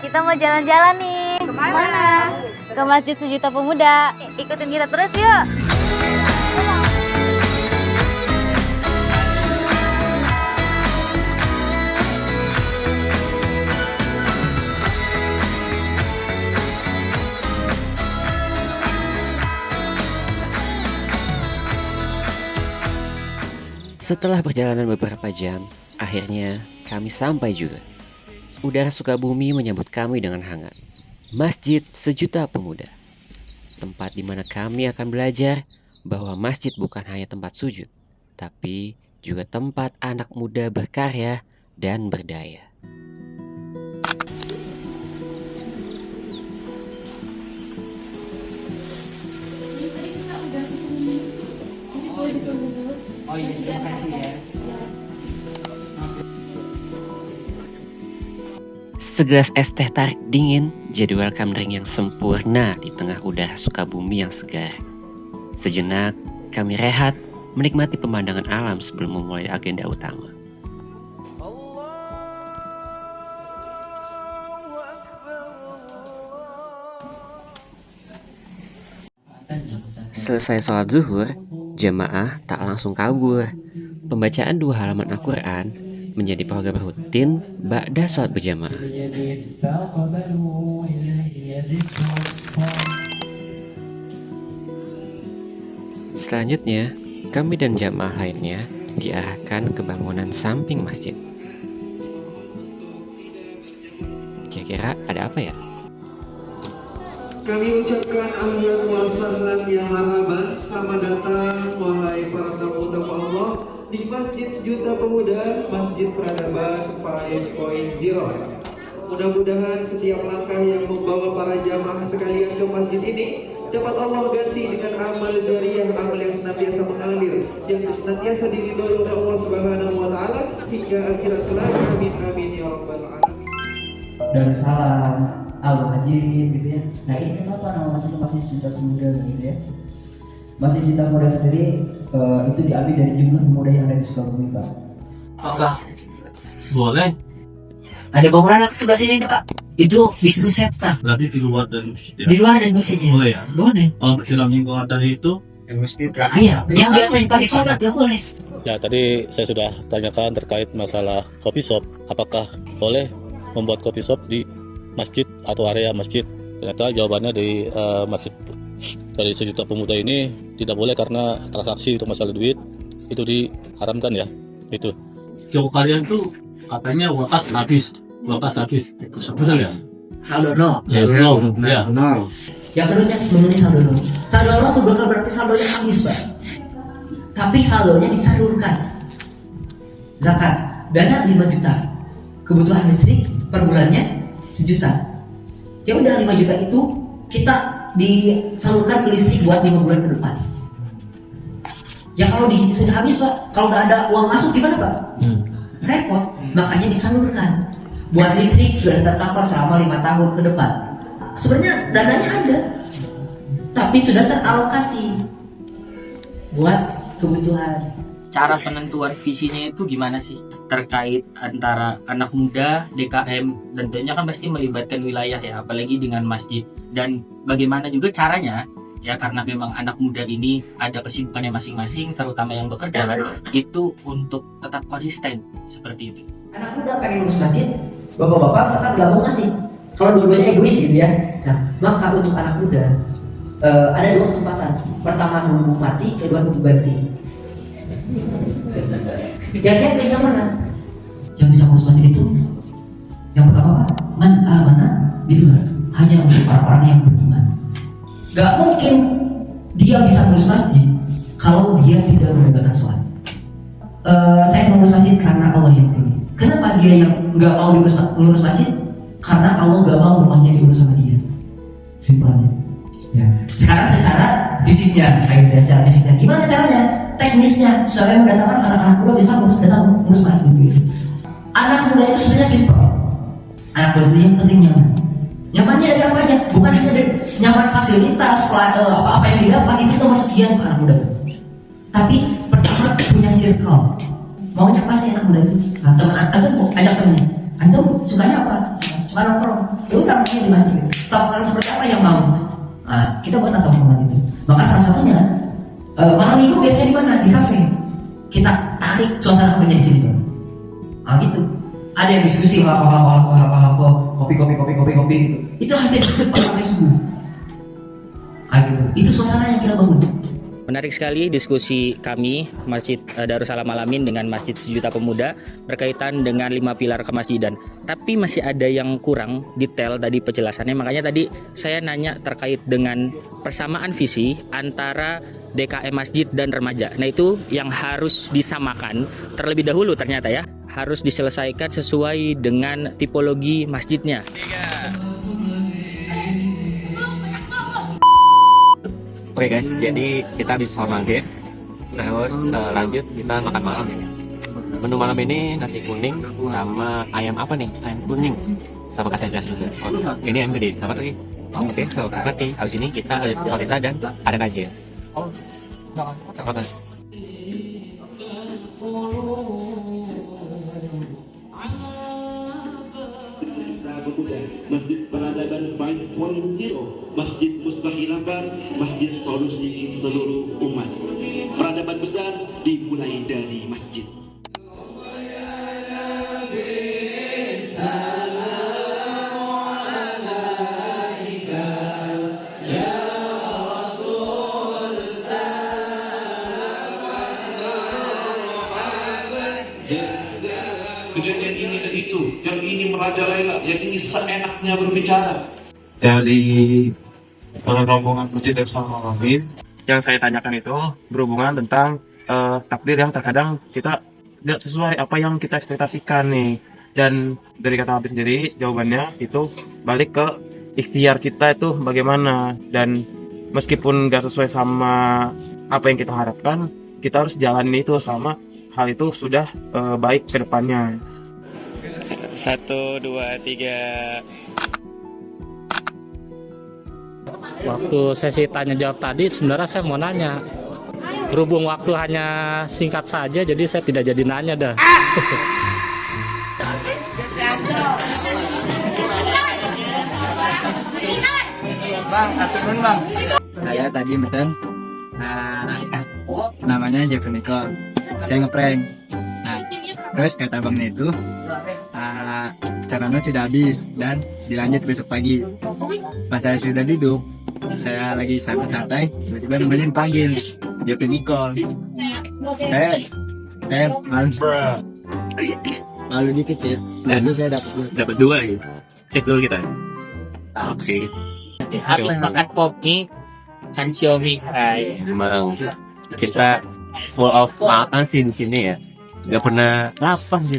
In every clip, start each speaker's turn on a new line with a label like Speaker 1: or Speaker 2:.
Speaker 1: Kita mau jalan-jalan nih.
Speaker 2: Kemana?
Speaker 1: Ke Masjid Sejuta Pemuda. Ikutin kita terus yuk.
Speaker 3: Setelah perjalanan beberapa jam, akhirnya kami sampai juga. Udara Sukabumi menyambut kami dengan hangat. Masjid Sejuta Pemuda. Tempat di mana kami akan belajar bahwa masjid bukan hanya tempat sujud, tapi juga tempat anak muda berkarya dan berdaya.
Speaker 4: Oh iya, terima kasih ya.
Speaker 3: Segelas es teh tarik dingin jadi welcome drink yang sempurna di tengah udara Sukabumi yang segar. Sejenak kami rehat menikmati pemandangan alam sebelum memulai agenda utama. Selesai sholat zuhur, jemaah tak langsung kabur. Pembacaan 2 halaman Al-Quran menjadi program rutin ba'da sholat berjamaah. Selanjutnya, kami dan jamaah lainnya diarahkan ke bangunan samping masjid. Kira-kira ada apa ya?
Speaker 5: Kami ucapkan ahlan wa sahlan ya marhaban, selamat datang wahai para tamu-tamu Allah di Masjid Sejuta Pemuda, Masjid Peradaban 5.0. Mudah-mudahan setiap langkah yang membawa para jamaah sekalian ke masjid ini dapat Allah ganti dengan amal jariah, amal yang senantiasa mengalir, yang senantiasa diridhoi oleh Allah Subhanahu wa taala hingga akhirat kelak. Amin amin ya rabbal alamin.
Speaker 4: Darussalam, Al-Muhajirin gitu ya. Nah ini kenapa nama masjid Sejuta Pemuda gitu ya? Masjid Sejuta Pemuda sendiri itu diambil dari jumlah pemuda yang ada di Sukabumi, Pak.
Speaker 6: Apakah boleh? Ada bangunan ke sebelah sini Pak. Itu Wisnu Septa.
Speaker 7: Berarti di luar dari masjid ya?
Speaker 6: Di luar ada masjidnya.
Speaker 7: Boleh ya?
Speaker 6: Boleh.
Speaker 7: Kalau bersilam lingkungan tadi itu
Speaker 6: Iya, yang biasa dipakai sholat ya boleh.
Speaker 8: Ya, tadi saya sudah tanyakan terkait masalah kopi shop. Apakah boleh membuat kopi shop di masjid atau area masjid? Ternyata jawabannya dari masjid dari Sejuta Pemuda ini tidak boleh karena transaksi untuk masalah duit itu diharamkan ya. Itu.
Speaker 7: jauh kalian tuh katanya wakas habis. Betul ya?
Speaker 6: Saldo nol.
Speaker 7: Ya, belum. Ya.
Speaker 4: Yang kedua memenuhi saldo nol. Saldo nol itu bukan berarti saldonya habis, Pak. Tapi saldonya disalurkan. Zakat, dana 5 juta. Kebutuhan listrik per bulannya 1 juta. Ya udah 5 juta itu kita disalurkan ke listrik buat 5 bulan ke depan. Ya kalau sudah habis, Pak, kalau nggak ada uang masuk gimana, Pak? Repot. Makanya disalurkan. Buat listrik sudah tercover selama 5 tahun ke depan. Sebenarnya dananya ada, tapi sudah teralokasi buat kebutuhan.
Speaker 9: Cara penentuan visinya itu gimana sih? Terkait antara anak muda, DKM, dan tentunya kan pasti melibatkan wilayah ya, apalagi dengan masjid. Dan bagaimana juga caranya, ya karena memang anak muda ini ada kesibukannya masing-masing, terutama yang bekerja, itu untuk tetap konsisten seperti itu.
Speaker 4: Anak muda pengen ngurus masjid, bapak-bapak misalkan gak mau ngasih. Kalau dua-duanya egois gitu ya. Nah, maka untuk anak muda ada 2 kesempatan. Pertama nunggu mati, kedua nunggu ganti. Kira-kira pilih yang mana? Yang bisa ngurus masjid itu yang pertama man amana billah, hanya untuk orang-orang yang beriman. Gak mungkin dia bisa ngurus masjid kalau dia tidak menegakkan sholat. Saya mengurus masjid karena Allah yang pilih. Kenapa dia yang nggak mau ngurus masjid? Karena Allah nggak mau rumahnya diurus sama dia. Simpelnya. Ya. Sekarang secara fisiknya, kayak gitu ya, secara fisiknya. Gimana caranya? Teknisnya, supaya mendatangkan anak-anak muda bisa ngurus masjid gitu. Anak muda itu sebenarnya simpel. Anak muda itu yang penting nyaman. Nyamannya ada apanya? Bukan hanya dari nyaman fasilitas, apa yang didapat itu nomor sekian ke anak muda itu. Tapi pertama punya circle. Maunya apa sih anak muda itu? Nah, teman antum ajak temennya. Antum sukanya apa? cuma nongkrong. Ya udah namanya di masjid. Tongkrongan seperti apa yang mau? Nah, kita buat tongkrongan itu. Maka salah satunya malam minggu biasanya di mana? Di kafe. Kita tarik suasana kafenya di sini, Bang. Ah gitu. Ada yang diskusi kopi gitu. Itu hampir sampai subuh. Ah gitu. Itu suasana yang kita bangun.
Speaker 9: Menarik sekali diskusi kami Masjid Darussalam Al-Amin dengan Masjid Sejuta Pemuda berkaitan dengan 5 pilar kemasjidan. Tapi masih ada yang kurang detail tadi penjelasannya. Makanya tadi saya nanya terkait dengan persamaan visi antara DKM Masjid dan remaja. Nah itu yang harus disamakan terlebih dahulu ternyata ya. Harus diselesaikan sesuai dengan tipologi masjidnya.
Speaker 3: Oke guys, jadi kita habis sholat maghrib, terus lanjut kita makan malam. Menu malam ini nasi kuning sama ayam apa nih? Ayam kuning sama kasih juga. Oh, ini ayam gede. Apa lagi? Oke, so berarti habis ini kita ada salisa dan ada kajian. Apa?
Speaker 5: Masjid Peradaban 5.0, Masjid Mustahilaban, Masjid Solusi seluruh umat. Peradaban besar dimulai dari masjid. Kejadian ini dan itu, yang ini merajalela, yang ini seenaknya berbicara.
Speaker 2: Dari rombongan Masjid Darussalam Al-Amin, yang saya tanyakan itu berhubungan tentang takdir yang terkadang kita tidak sesuai apa yang kita ekspektasikan nih. Dan dari kata Habib sendiri, jawabannya itu balik ke ikhtiar kita itu bagaimana. Dan meskipun nggak sesuai sama apa yang kita harapkan, kita harus jalani itu sama hal itu sudah baik ke depannya.
Speaker 3: 1, 2, 3.
Speaker 8: Waktu sesi tanya jawab tadi sebenarnya saya mau nanya. Berhubung waktu hanya singkat saja, jadi saya tidak jadi nanya dah.
Speaker 6: Bang, aturun bang. Saya tadi mesen namanya Jeffrey Nicole. Saya ngeprank. Nah, terus kata bangnya itu caranya sudah habis dan dilanjut besok pagi. Pas saya sudah duduk, saya lagi santai-santai, tiba-tiba nemenin panggil Jeffrey Nicole. Saya malu dikit ya. Dan saya dapat 2 lagi.
Speaker 3: Cek dulu kita. Oke.
Speaker 9: Habis makan kopi kan Xiaomi.
Speaker 3: Memang kita full of makan sih di sini ya. Gak pernah lapar sih.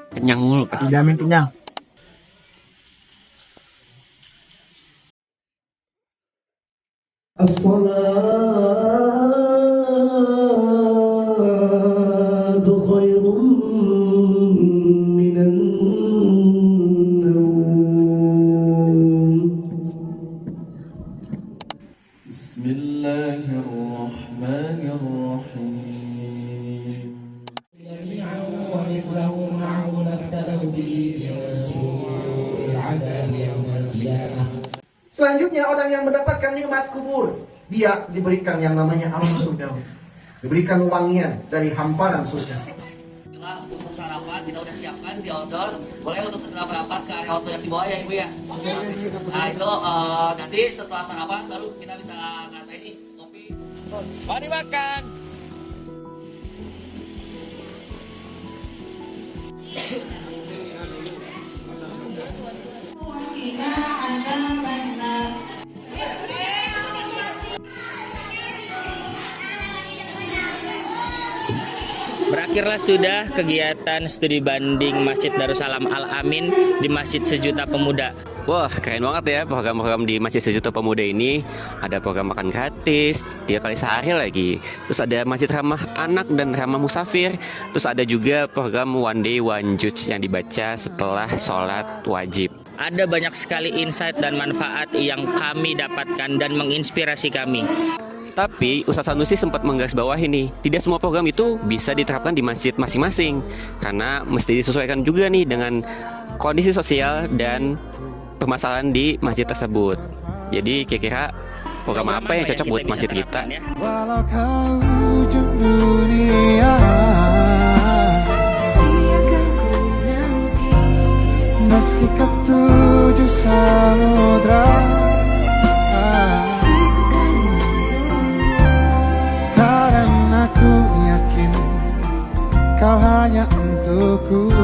Speaker 3: Kenyang mulu.
Speaker 6: Jamin kenyang.
Speaker 5: As-salatu khairun minan nawm. Bismillahirrahmanirrahim.
Speaker 10: Selanjutnya orang yang mendapatkan nikmat kubur, dia diberikan yang namanya alam surga, diberikan wangian dari hamparan surga.
Speaker 4: Setelah untuk sarapan kita udah siapkan di outdoor, boleh untuk setelah merapat ke area outdoor yang di bawah ya ibu ya. Nah itu nanti setelah sarapan baru kita bisa ngerasain nih kopi.
Speaker 9: Mari makan. Berakhirlah sudah kegiatan studi banding Masjid Darussalam Al-Amin di Masjid Sejuta Pemuda.
Speaker 3: Wah, keren banget ya program-program di Masjid Sejuta Pemuda ini. Ada program makan gratis 3 kali sehari lagi. Terus ada masjid ramah anak dan ramah musafir. Terus ada juga program One Day One Juz yang dibaca setelah sholat wajib.
Speaker 9: Ada banyak sekali insight dan manfaat yang kami dapatkan dan menginspirasi kami.
Speaker 3: Tapi Ustaz Sanusi sempat menggarisbawahi nih, tidak semua program itu bisa diterapkan di masjid masing-masing. Karena mesti disesuaikan juga nih dengan kondisi sosial dan permasalahan di masjid tersebut. Jadi kira-kira program apa yang cocok buat masjid kita?
Speaker 11: Walau kau ujung dunia, meski ketujuh samudra, karena aku yakin kau hanya untukku.